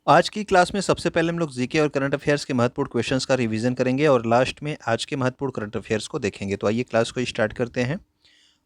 आज की क्लास में सबसे पहले हम लोग जीके और करंट अफेयर्स के महत्वपूर्ण क्वेश्चंस का रिवीजन करेंगे और लास्ट में आज के महत्वपूर्ण करंट अफेयर्स को देखेंगे। तो आइए क्लास को स्टार्ट करते हैं।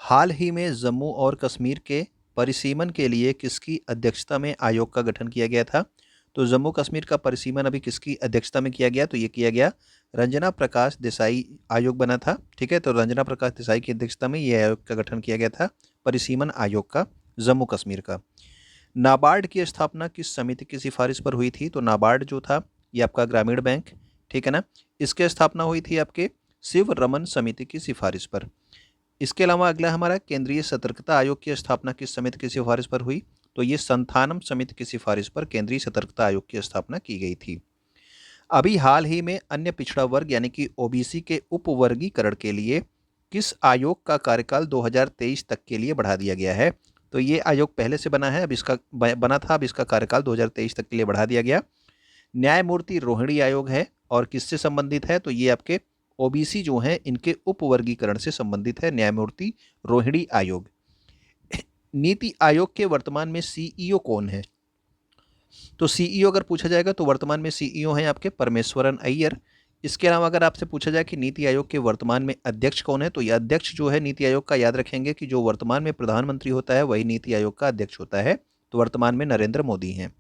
हाल ही में जम्मू और कश्मीर के परिसीमन के लिए किसकी अध्यक्षता में आयोग का गठन किया गया था? तो जम्मू कश्मीर का परिसीमन अभी किसकी अध्यक्षता में किया गया? तो ये किया गया रंजना प्रकाश देसाई आयोग बना था। ठीक है, तो रंजना प्रकाश देसाई की अध्यक्षता में ये आयोग का गठन किया गया था, परिसीमन आयोग का, जम्मू कश्मीर का। नाबार्ड की स्थापना किस समिति की सिफारिश पर हुई थी? तो नाबार्ड जो था ये आपका ग्रामीण बैंक, ठीक है ना, इसकी स्थापना हुई थी आपके शिव रमन समिति की सिफारिश पर। इसके अलावा अगला हमारा केंद्रीय सतर्कता आयोग की स्थापना किस समिति की सिफारिश पर हुई? तो ये संथानम समिति की सिफारिश पर केंद्रीय सतर्कता आयोग की स्थापना की गई थी। अभी हाल ही में अन्य पिछड़ा वर्ग यानी कि ओबीसी के उपवर्गीकरण के लिए किस आयोग का कार्यकाल 2023 तक के लिए बढ़ा दिया गया है? तो ये आयोग पहले से बना है, अब इसका बना था, अब इसका कार्यकाल 2023 तक के लिए बढ़ा दिया गया। न्यायमूर्ति रोहिणी आयोग है और किससे संबंधित है? तो ये आपके ओबीसी जो हैं इनके उपवर्गीकरण से संबंधित है, न्यायमूर्ति रोहिणी आयोग। नीति आयोग के वर्तमान में सीईओ कौन है? तो सीईओ अगर पूछा जाएगा तो वर्तमान में सीईओ हैं आपके परमेश्वरन अय्यर। इसके अलावा अगर आपसे पूछा जाए कि नीति आयोग के वर्तमान में अध्यक्ष कौन है, तो ये अध्यक्ष जो है नीति आयोग का, याद रखेंगे कि जो वर्तमान में प्रधानमंत्री होता है वही नीति आयोग का अध्यक्ष होता है। तो वर्तमान में नरेंद्र मोदी हैं।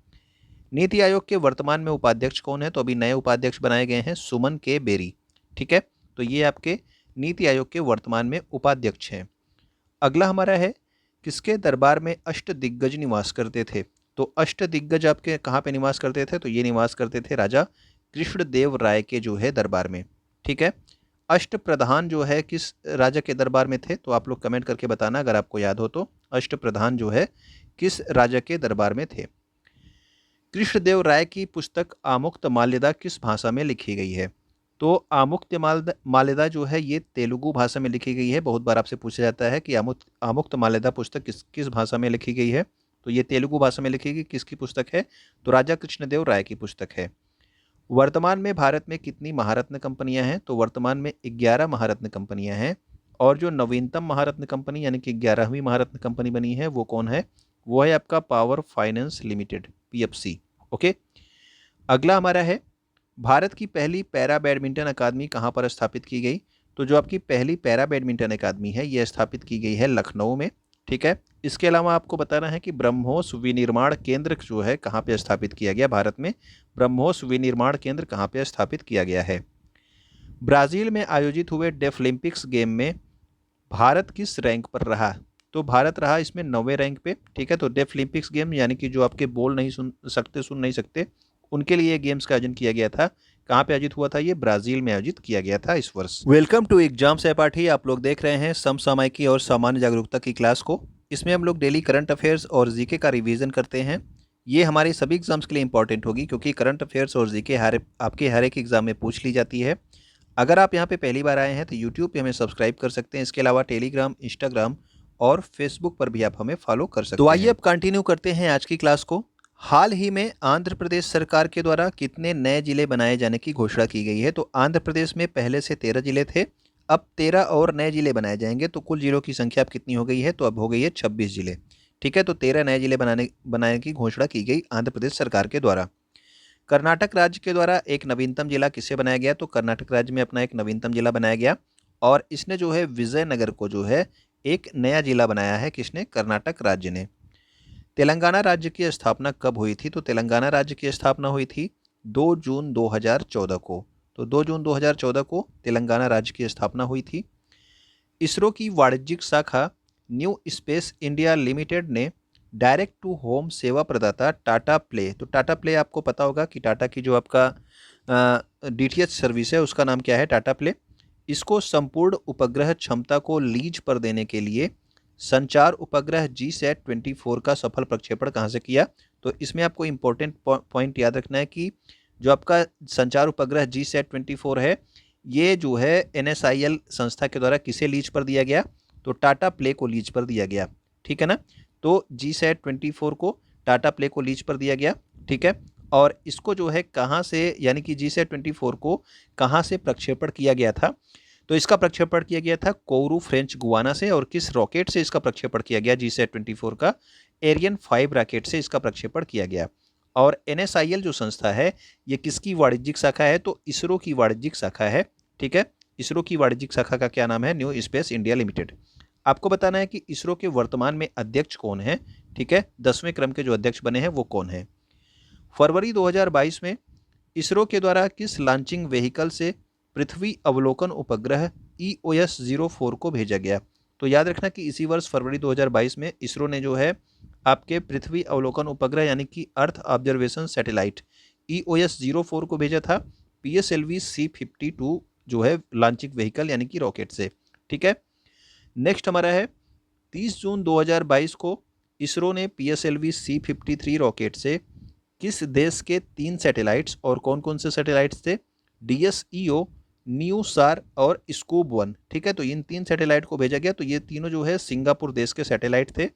नीति आयोग के वर्तमान में उपाध्यक्ष कौन है? तो अभी नए उपाध्यक्ष बनाए गए हैं, सुमन के बेरी। ठीक है, तो ये आपके नीति आयोग के वर्तमान में उपाध्यक्ष हैं। अगला हमारा है, किसके दरबार में अष्ट दिग्गज निवास करते थे? तो अष्ट दिग्गज आपके कहाँ पे निवास करते थे? तो ये निवास करते थे राजा कृष्णदेव राय के जो है दरबार में। ठीक है, अष्ट प्रधान जो है किस राजा के दरबार में थे? तो आप लोग कमेंट करके बताना अगर आपको याद हो तो, अष्ट प्रधान जो है किस राजा के दरबार में थे। कृष्णदेव राय की पुस्तक आमुक्त माल्यदा किस भाषा में लिखी गई है? तो आमुक्त माल्यदा जो है ये तेलुगु भाषा में लिखी गई है। बहुत बार आपसे पूछा जाता है कि आमुक्त माल्यदा पुस्तक किस भाषा में लिखी गई है? तो ये तेलुगु भाषा में लिखी गई। किसकी पुस्तक है? तो राजा कृष्णदेव राय की पुस्तक है। वर्तमान में भारत में कितनी महारत्न कंपनियां हैं? तो वर्तमान में 11 महारत्न कंपनियां हैं। और जो नवीनतम महारत्न कंपनी यानी कि 11वीं महारत्न कंपनी बनी है वो कौन है? वो है आपका power finance limited, PFC. Okay, अगला हमारा है, भारत की पहली पैरा बैडमिंटन अकादमी कहाँ पर स्थापित की गई? तो जो आपकी पहली पैरा बैडमिंटन अकादमी है ये स्थापित की गई है लखनऊ में। ठीक है, इसके अलावा आपको बताना है कि ब्रह्मोस विनिर्माण केंद्र जो है कहाँ पे स्थापित किया गया? भारत में ब्रह्मोस विनिर्माण केंद्र कहाँ पे स्थापित किया गया है? ब्राज़ील में आयोजित हुए डेफलिम्पिक्स गेम में भारत किस रैंक पर रहा? तो भारत रहा इसमें 9वें रैंक पे। ठीक है, तो डेफलिम्पिक्स गेम यानी कि जो आपके बोल नहीं सुन नहीं सकते उनके लिए गेम्स का आयोजन किया गया था। कहाँ पे आयोजित हुआ था? ये ब्राजील में आयोजित किया गया था इस वर्ष। वेलकम टू एग्जाम सहपाठी। आप लोग देख रहे हैं समसामयिकी और सामान्य जागरूकता की क्लास को। इसमें हम लोग डेली करंट अफेयर्स और जीके का रिवीजन करते हैं। ये हमारे सभी एग्जाम्स के लिए इंपॉर्टेंट होगी क्योंकि करंट अफेयर्स और जीके आपके हर एक एग्जाम में पूछ ली जाती है। अगर आप यहाँ पे पहली बार आए हैं तो यूट्यूब पे हमें सब्सक्राइब कर सकते हैं। इसके अलावा टेलीग्राम, इंस्टाग्राम और फेसबुक पर भी आप हमें फॉलो कर सकते हैं। तो आइए अब कंटिन्यू करते हैं आज की क्लास को। हाल ही में आंध्र प्रदेश सरकार के द्वारा कितने नए जिले बनाए जाने की घोषणा की गई है? तो आंध्र प्रदेश में पहले से 13 जिले थे, अब 13 और नए जिले बनाए जाएंगे। तो कुल जिलों की संख्या अब कितनी हो गई है? तो अब हो गई है 26 जिले। ठीक है, तो 13 नए जिले बनाने की घोषणा की गई आंध्र प्रदेश सरकार के द्वारा। कर्नाटक राज्य के द्वारा एक नवीनतम जिला किसे बनाया गया? तो कर्नाटक राज्य में अपना एक नवीनतम जिला बनाया गया और इसने जो है विजयनगर को जो है एक नया जिला बनाया है। किसने? कर्नाटक राज्य ने। तेलंगाना राज्य की स्थापना कब हुई थी? तो तेलंगाना राज्य की स्थापना हुई थी 2 जून 2014 को। तो 2 जून 2014 को तेलंगाना राज्य की स्थापना हुई थी। इसरो की वाणिज्यिक शाखा न्यू स्पेस इंडिया लिमिटेड ने डायरेक्ट टू होम सेवा प्रदाता टाटा प्ले, तो टाटा प्ले आपको पता होगा कि टाटा की जो आपका डीटीएच सर्विस है उसका नाम क्या है? टाटा प्ले। इसको संपूर्ण उपग्रह क्षमता को लीज पर देने के लिए संचार उपग्रह GSAT-24 का सफल प्रक्षेपण कहाँ से किया? तो इसमें आपको इंपॉर्टेंट पॉइंट याद रखना है कि जो आपका संचार उपग्रह GSAT-24 है ये जो है NSIL संस्था के द्वारा किसे लीज पर दिया गया? तो टाटा प्ले को लीज पर दिया गया। ठीक है ना, तो GSAT-24 को टाटा प्ले को लीज पर दिया गया। ठीक है, और इसको जो है कहाँ से, यानी कि GSAT-24 को कहाँ से प्रक्षेपण किया गया था? तो इसका प्रक्षेपण किया गया था कोरू फ्रेंच गुआना से। और किस रॉकेट से इसका प्रक्षेपण किया गया? GSAT-24 का एरियन 5 रॉकेट से इसका प्रक्षेपण किया गया। और NSIL जो संस्था है ये किसकी वाणिज्यिक शाखा है? तो इसरो की वाणिज्यिक शाखा है। ठीक है, इसरो की वाणिज्यिक शाखा का क्या नाम है? New space India limited. आपको बताना है कि इसरो के वर्तमान में अध्यक्ष कौन है। ठीक है, 10वें क्रम के जो अध्यक्ष बने हैं वो कौन है। फरवरी 2022 में इसरो के द्वारा किस लॉन्चिंग व्हीकल से पृथ्वी अवलोकन उपग्रह EOS-04 को भेजा गया? तो याद रखना कि इसी वर्ष फरवरी 2022 में इसरो ने जो है आपके पृथ्वी अवलोकन उपग्रह यानी कि अर्थ ऑब्जर्वेशन सैटेलाइट EOS-04 को भेजा था PSLV C-52 जो है लॉन्चिंग व्हीकल यानी कि रॉकेट से। ठीक है, नेक्स्ट हमारा है 30 जून 2022 को इसरो ने PSLV C-53 रॉकेट से किस देश के 3 सैटेलाइट्स और कौन कौन से सैटेलाइट्स थे? DSEO, न्यूसार और स्कूब-1। ठीक है, तो इन 3 सैटेलाइट को भेजा गया। तो ये तीनों जो है सिंगापुर देश के सैटेलाइट थे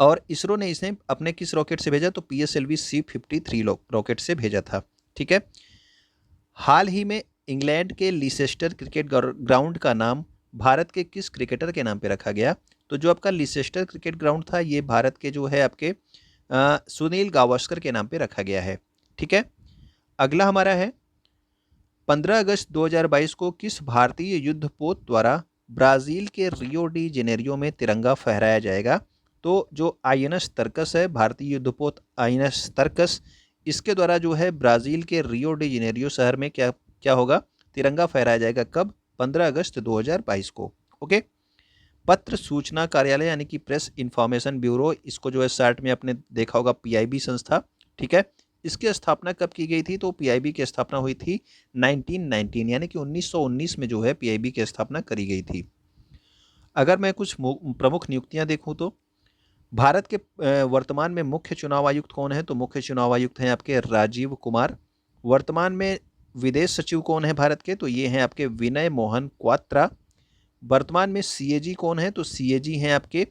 और इसरो ने इसे अपने किस रॉकेट से भेजा? तो PSLV C-53 रॉकेट से भेजा था। ठीक है, हाल ही में इंग्लैंड के लीसेस्टर क्रिकेट ग्राउंड का नाम भारत के किस क्रिकेटर के नाम पे रखा गया? तो जो आपका लीसेस्टर क्रिकेट ग्राउंड था ये भारत के जो है आपके सुनील गावस्कर के नाम पे रखा गया है। ठीक है, अगला हमारा है 15 अगस्त 2022 को किस भारतीय युद्धपोत द्वारा ब्राज़ील के रियो डी जेनेरियो में तिरंगा फहराया जाएगा? तो जो INS तर्कस है, भारतीय युद्धपोत INS तर्कस, इसके द्वारा जो है ब्राज़ील के रियो डी जेनेरियो शहर में क्या क्या होगा? तिरंगा फहराया जाएगा। कब? 15 अगस्त 2022 को। ओके, पत्र सूचना कार्यालय यानी कि प्रेस इंफॉर्मेशन ब्यूरो, इसको जो है शॉर्ट में आपने देखा होगा PIB संस्था। ठीक है, इसकी स्थापना कब की गई थी? तो PIB की स्थापना हुई थी 1919 यानी कि 1919 में जो है PIB की स्थापना करी गई थी। अगर मैं कुछ प्रमुख नियुक्तियां देखूं तो भारत के वर्तमान में मुख्य चुनाव आयुक्त कौन है? तो मुख्य चुनाव आयुक्त हैं आपके राजीव कुमार। वर्तमान में विदेश सचिव कौन है भारत के? तो ये हैं आपके विनय मोहन क्वात्रा। वर्तमान में CAG कौन है? तो CAG हैं आपके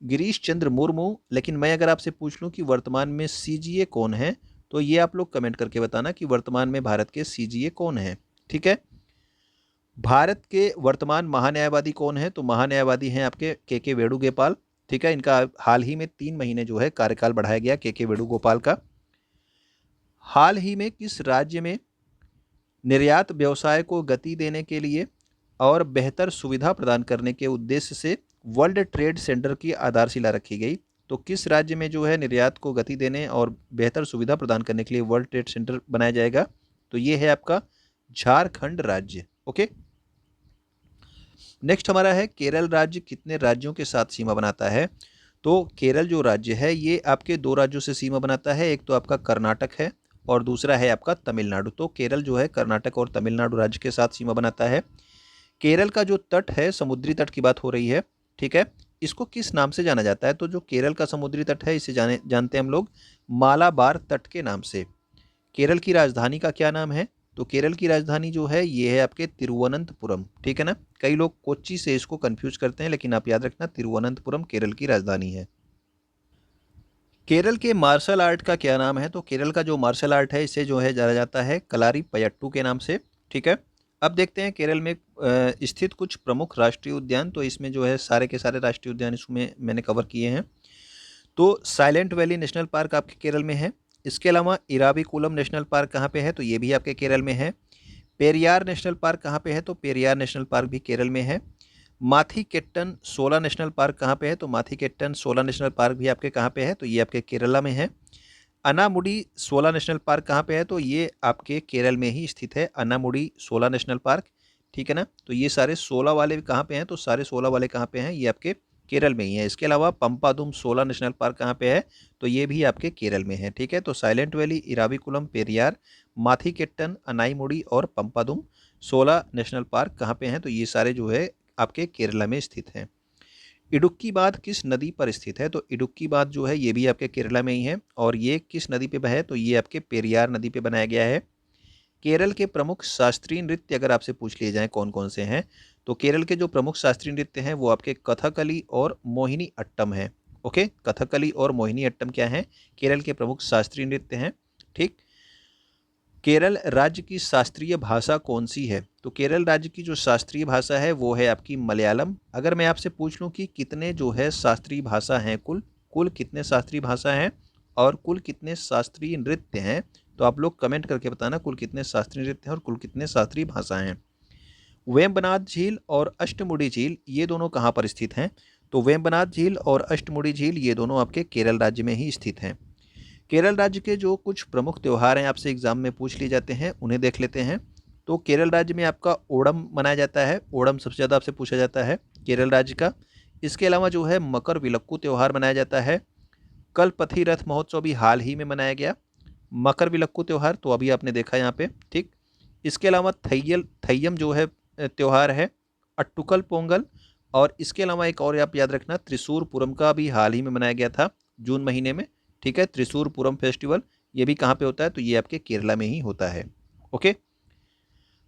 गिरीश चंद्र मुर्मू। लेकिन मैं अगर आपसे पूछ लूं कि वर्तमान में CGA कौन है, तो ये आप लोग कमेंट करके बताना कि वर्तमान में भारत के CGA कौन है। ठीक है, भारत के वर्तमान महान्यायवादी कौन है? तो महान्यायवादी हैं आपके KK वेणुगोपाल। ठीक है, इनका हाल ही में 3 महीने जो है कार्यकाल बढ़ाया गया KK वेणुगोपाल का। हाल ही में किस राज्य में निर्यात व्यवसाय को गति देने के लिए और बेहतर सुविधा प्रदान करने के उद्देश्य से वर्ल्ड ट्रेड सेंटर की आधारशिला रखी गई? तो किस राज्य में जो है निर्यात को गति देने और बेहतर सुविधा प्रदान करने के लिए वर्ल्ड ट्रेड सेंटर बनाया जाएगा? तो ये है आपका झारखंड राज्य। ओके, नेक्स्ट हमारा है केरल राज्य कितने राज्यों के साथ सीमा बनाता है? तो केरल जो राज्य है ये आपके 2 राज्यों से सीमा बनाता है, एक तो आपका कर्नाटक है और दूसरा है आपका तमिलनाडु। तो केरल जो है कर्नाटक और तमिलनाडु राज्य के साथ सीमा बनाता है। केरल का जो तट है, समुद्री तट की बात हो रही है। ठीक है, इसको किस नाम से जाना जाता है? तो जो केरल का समुद्री तट है इसे जानते हैं हम लोग मालाबार तट के नाम से। केरल की राजधानी का क्या नाम है? तो केरल की राजधानी जो है ये है आपके तिरुवनंतपुरम। ठीक है ना, कई लोग कोच्चि से इसको कंफ्यूज करते हैं, लेकिन आप याद रखना तिरुवनंतपुरम केरल की राजधानी है। केरल के मार्शल आर्ट का क्या नाम है? तो केरल का जो मार्शल आर्ट है इसे जो है जाना जाता है कलारी पयट्टू के नाम से। ठीक है, अब देखते हैं केरल में स्थित कुछ प्रमुख राष्ट्रीय उद्यान। तो इसमें जो है सारे के सारे राष्ट्रीय उद्यान इसमें मैंने कवर किए हैं। तो साइलेंट वैली नेशनल पार्क आपके केरल में है। इसके अलावा इराविकुलम नेशनल पार्क कहाँ पे है? तो ये भी आपके केरल में है। पेरियार नेशनल पार्क कहाँ पे है? तो पेरियार नेशनल पार्क भी केरल में है। माथीकेट्टन सोला नेशनल पार्क कहाँ पे है? तो माथीकेट्टन सोला नेशनल पार्क भी आपके कहाँ पे है? तो ये आपके केरला में है। अनामुडी सोला नेशनल पार्क कहाँ पे है? तो ये आपके केरल में ही स्थित है, अनामुडी सोला नेशनल पार्क। ठीक है ना, तो ये सारे 16 वाले कहाँ पे हैं? तो सारे 16 वाले कहाँ पे हैं? ये आपके केरल में ही है। इसके अलावा पंपादुम सोला नेशनल पार्क कहाँ पे है? तो ये भी आपके केरल में है। ठीक है, तो साइलेंट वैली, इराविकुलम, पेरियार, माथीकेट्टन, अनाईमुडी और पंपादुम सोला नेशनल पार्क कहाँ पे हैं? तो ये सारे जो है आपके केरला में स्थित हैं। इडुक्की बांध किस नदी पर स्थित है? तो इडुक्की बांध जो है ये भी आपके केरला में ही है और ये किस नदी पे है? तो ये आपके पेरियार नदी पे बनाया गया है। केरल के प्रमुख शास्त्रीय नृत्य अगर आपसे पूछ लिए जाएं कौन कौन से हैं, तो केरल के जो प्रमुख शास्त्रीय नृत्य हैं वो आपके कथकली और मोहिनी अट्टम है। ओके, कथकली और मोहिनी अट्टम क्या है? केरल के प्रमुख शास्त्रीय नृत्य हैं। ठीक, केरल राज्य की शास्त्रीय भाषा कौन सी है? तो केरल राज्य की जो शास्त्रीय भाषा है वो है आपकी मलयालम। अगर मैं आपसे पूछ लूं कि कितने जो है शास्त्रीय भाषा हैं, कुल कितने शास्त्रीय भाषा हैं और कुल कितने शास्त्रीय नृत्य हैं? तो आप लोग कमेंट करके बताना कुल कितने शास्त्रीय नृत्य हैं और कुल कितने शास्त्रीय भाषाएं हैं। वेम्बनाथ झील और अष्टमुडी झील ये दोनों कहाँ पर स्थित हैं? तो वेम्बनाथ झील और अष्टमुडी झील ये दोनों आपके केरल राज्य में ही स्थित हैं। केरल राज्य के जो कुछ प्रमुख त्यौहार हैं आपसे एग्जाम में पूछ लिए जाते हैं, उन्हें देख लेते हैं। तो केरल राज्य में आपका ओणम मनाया जाता है, ओणम सबसे ज़्यादा आपसे पूछा जाता है केरल राज्य का। इसके अलावा जो है मकर विलक्कू त्यौहार मनाया जाता है। कलपथी रथ महोत्सव भी हाल ही में मनाया गया, मकर विलक्कू त्यौहार तो अभी आपने देखा यहाँ पे, ठीक। इसके अलावा थैयम जो है त्यौहार है, अट्टुकल पोंगल, और इसके अलावा एक और आप याद रखना त्रिशूर पूरम का भी हाल ही में मनाया गया था जून महीने में, ठीक है। त्रिशूर पूरम फेस्टिवल ये भी कहाँ पे होता है? तो ये आपके केरला में ही होता है। ओके।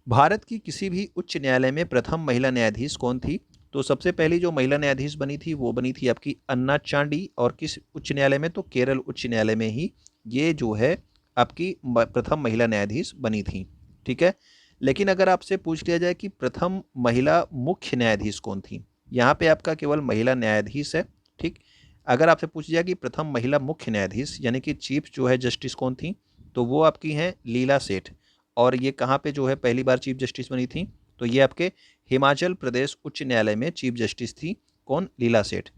भारत की किसी भी उच्च न्यायालय में प्रथम महिला न्यायाधीश कौन थी? तो सबसे पहली जो महिला न्यायाधीश बनी थी वो बनी थी आपकी अन्ना चांडी, और किस उच्च न्यायालय में? तो केरल उच्च न्यायालय में ही ये जो है आपकी प्रथम महिला न्यायाधीश बनी थी, ठीक है। लेकिन अगर आपसे पूछ लिया जाए कि प्रथम महिला मुख्य न्यायाधीश कौन थी, यहाँ पे आपका केवल महिला न्यायाधीश है, ठीक। अगर आपसे पूछ लिया कि प्रथम महिला मुख्य न्यायाधीश यानी कि चीफ जो है जस्टिस कौन थी, तो वो आपकी हैं लीला सेठ। और ये कहाँ पे जो है पहली बार चीफ जस्टिस बनी थी? तो ये आपके हिमाचल प्रदेश उच्च न्यायालय में चीफ जस्टिस थी, कौन? लीला सेठ।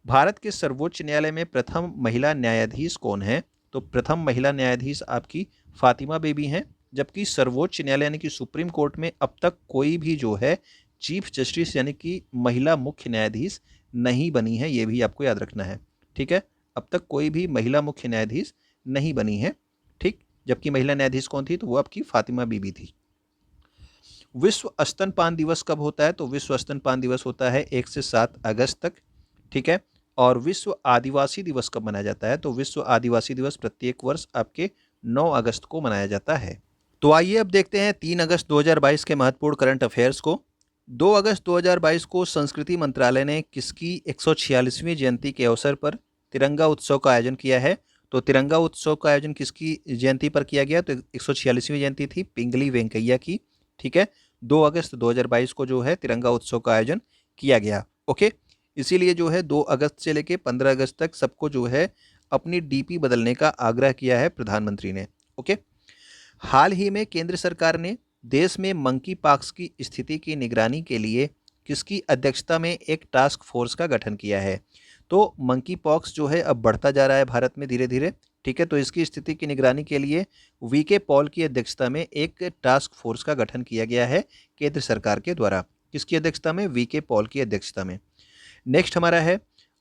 भारत के सर्वोच्च न्यायालय में प्रथम महिला न्यायाधीश कौन है? तो प्रथम महिला न्यायाधीश आपकी फातिमा बेबी हैं, जबकि सर्वोच्च न्यायालय यानी कि सुप्रीम कोर्ट में अब तक कोई भी जो है चीफ जस्टिस यानी कि महिला मुख्य न्यायाधीश नहीं बनी है, ये भी आपको याद रखना है, ठीक है। अब तक कोई भी महिला मुख्य न्यायाधीश नहीं बनी है, ठीक। जबकि महिला न्यायाधीश कौन थी? तो वो आपकी फातिमा बीबी थी। विश्व स्तनपान दिवस कब होता है? तो विश्व स्तनपान दिवस होता है 1 से 7 अगस्त तक, ठीक है। और विश्व आदिवासी दिवस कब मनाया जाता है? तो विश्व आदिवासी दिवस प्रत्येक वर्ष आपके 9 अगस्त को मनाया जाता है। तो आइए अब देखते हैं 3 अगस्त 2022 के महत्वपूर्ण करंट अफेयर्स को। 2 अगस्त 2022 को संस्कृति मंत्रालय ने किसकी 146वीं जयंती के अवसर पर तिरंगा उत्सव का आयोजन किया है? तो तिरंगा उत्सव का आयोजन किसकी जयंती पर किया गया? तो 146वीं जयंती थी पिंगली वेंकैया की, ठीक है। 2 अगस्त 2022 को जो है तिरंगा उत्सव का आयोजन किया गया। ओके। इसीलिए जो है 2 अगस्त से लेके 15 अगस्त तक सबको जो है अपनी डीपी बदलने का आग्रह किया है प्रधानमंत्री ने। ओके। हाल ही में केंद्र सरकार ने देश में मंकी पॉक्स की स्थिति की निगरानी के लिए किसकी अध्यक्षता में एक टास्क फोर्स का गठन किया है? तो मंकी पॉक्स जो है अब बढ़ता जा रहा है भारत में धीरे धीरे, ठीक है। तो इसकी स्थिति की निगरानी के लिए वीके पॉल की अध्यक्षता में एक टास्क फोर्स का गठन किया गया है केंद्र सरकार के द्वारा। किसकी अध्यक्षता में? वीके पॉल की अध्यक्षता में। नेक्स्ट हमारा है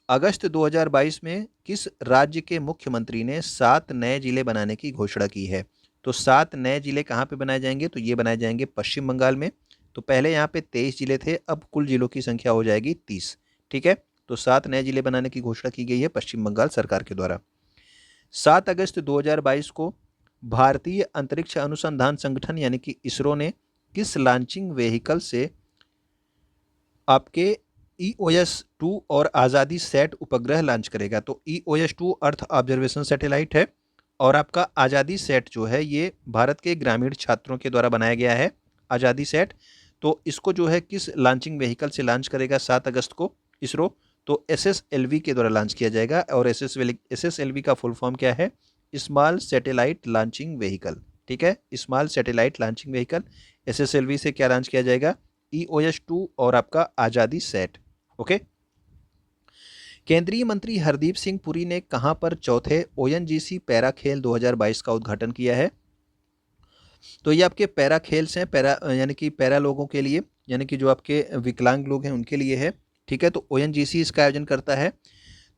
अगस्त 2022 में किस राज्य के मुख्यमंत्री ने 7 नए जिले बनाने की घोषणा की है? तो 7 नए जिले कहाँ पे बनाए जाएंगे? तो ये बनाए जाएंगे पश्चिम बंगाल में। तो पहले यहाँ पे 23 जिले थे, अब कुल जिलों की संख्या हो जाएगी 30, ठीक है। तो 7 नए जिले बनाने की घोषणा की गई है पश्चिम बंगाल सरकार के द्वारा। 7 अगस्त 2022 को भारतीय अंतरिक्ष अनुसंधान संगठन यानी कि इसरो ने किस लॉन्चिंग व्हीकल से आपके EOS-2 और आज़ादी सेट उपग्रह लॉन्च करेगा? तो EOS-2 अर्थ ऑब्जर्वेशन सैटेलाइट है, और आपका आज़ादी सेट जो है ये भारत के ग्रामीण छात्रों के द्वारा बनाया गया है आज़ादी सेट। तो इसको जो है किस लॉन्चिंग व्हीकल से लॉन्च करेगा 7 अगस्त को इसरो? तो SSLV के द्वारा लॉन्च किया जाएगा, और SSLV का फुल फॉर्म क्या है? स्मॉल सैटेलाइट लॉन्चिंग व्हीकल, ठीक है। Small satellite launching vehicle SSLV से क्या लॉन्च किया जाएगा? EOS-2 और आपका आज़ादी सेट। ओके। केंद्रीय मंत्री हरदीप सिंह पुरी ने कहां पर चौथे ONGC पैरा खेल 2022 का उद्घाटन किया है? तो ये आपके पैरा खेल्स हैं, पैरा यानी कि पैरा लोगों के लिए, यानी कि जो आपके विकलांग लोग हैं उनके लिए है, ठीक है। तो ONGC इसका आयोजन करता है।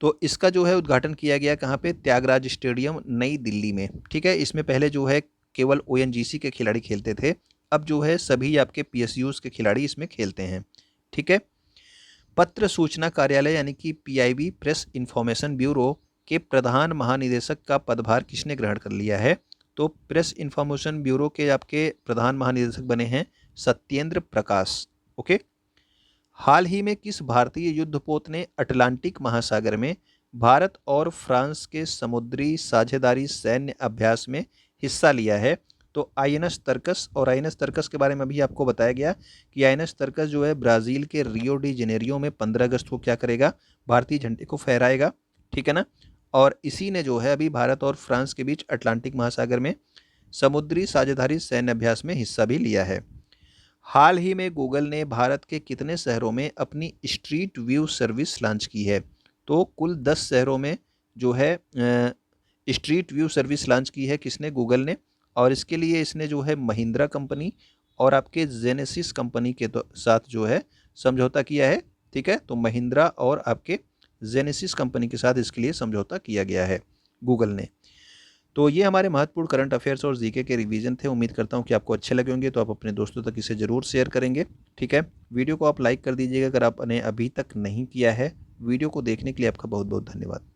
तो इसका जो है उद्घाटन किया गया कहाँ पे? त्यागराज स्टेडियम नई दिल्ली में, ठीक है। इसमें पहले जो है केवल ONGC के खिलाड़ी खेलते थे, अब जो है सभी आपके PSUs के खिलाड़ी इसमें खेलते हैं, ठीक है। पत्र सूचना कार्यालय यानी कि PIB प्रेस इन्फॉर्मेशन ब्यूरो के प्रधान महानिदेशक का पदभार किसने ग्रहण कर लिया है? तो प्रेस इन्फॉर्मेशन ब्यूरो के आपके प्रधान महानिदेशक बने हैं सत्येंद्र प्रकाश। ओके। हाल ही में किस भारतीय युद्धपोत ने अटलांटिक महासागर में भारत और फ्रांस के समुद्री साझेदारी सैन्य अभ्यास में हिस्सा लिया है? तो INS तर्कस, और INS तर्कस के बारे में भी आपको बताया गया कि INS तर्कस जो है ब्राज़ील के रियो डी जेनेरियो में 15 अगस्त को क्या करेगा? भारतीय झंडे को फहराएगा, ठीक है ना। और इसी ने जो है अभी भारत और फ्रांस के बीच अटलांटिक महासागर में समुद्री साझेदारी सैन्य अभ्यास में हिस्सा भी लिया है। हाल ही में गूगल ने भारत के कितने शहरों में अपनी स्ट्रीट व्यू सर्विस लॉन्च की है? तो कुल 10 शहरों में जो है स्ट्रीट व्यू सर्विस लॉन्च की है किसने? गूगल ने। और इसके लिए इसने जो है महिंद्रा कंपनी और आपके जेनेसिस कंपनी के साथ जो है समझौता किया है। ठीक है, तो महिंद्रा और आपके जेनेसिस कंपनी के साथ इसके लिए समझौता किया गया है गूगल ने। तो ये हमारे महत्वपूर्ण करंट अफेयर्स और जीके के रिवीजन थे। उम्मीद करता हूँ कि आपको अच्छे लगे होंगे, तो आप अपने दोस्तों तक इसे ज़रूर शेयर करेंगे। ठीक है, वीडियो को आप लाइक कर दीजिएगा अगर आपने अभी तक नहीं किया है। वीडियो को देखने के लिए आपका बहुत बहुत धन्यवाद।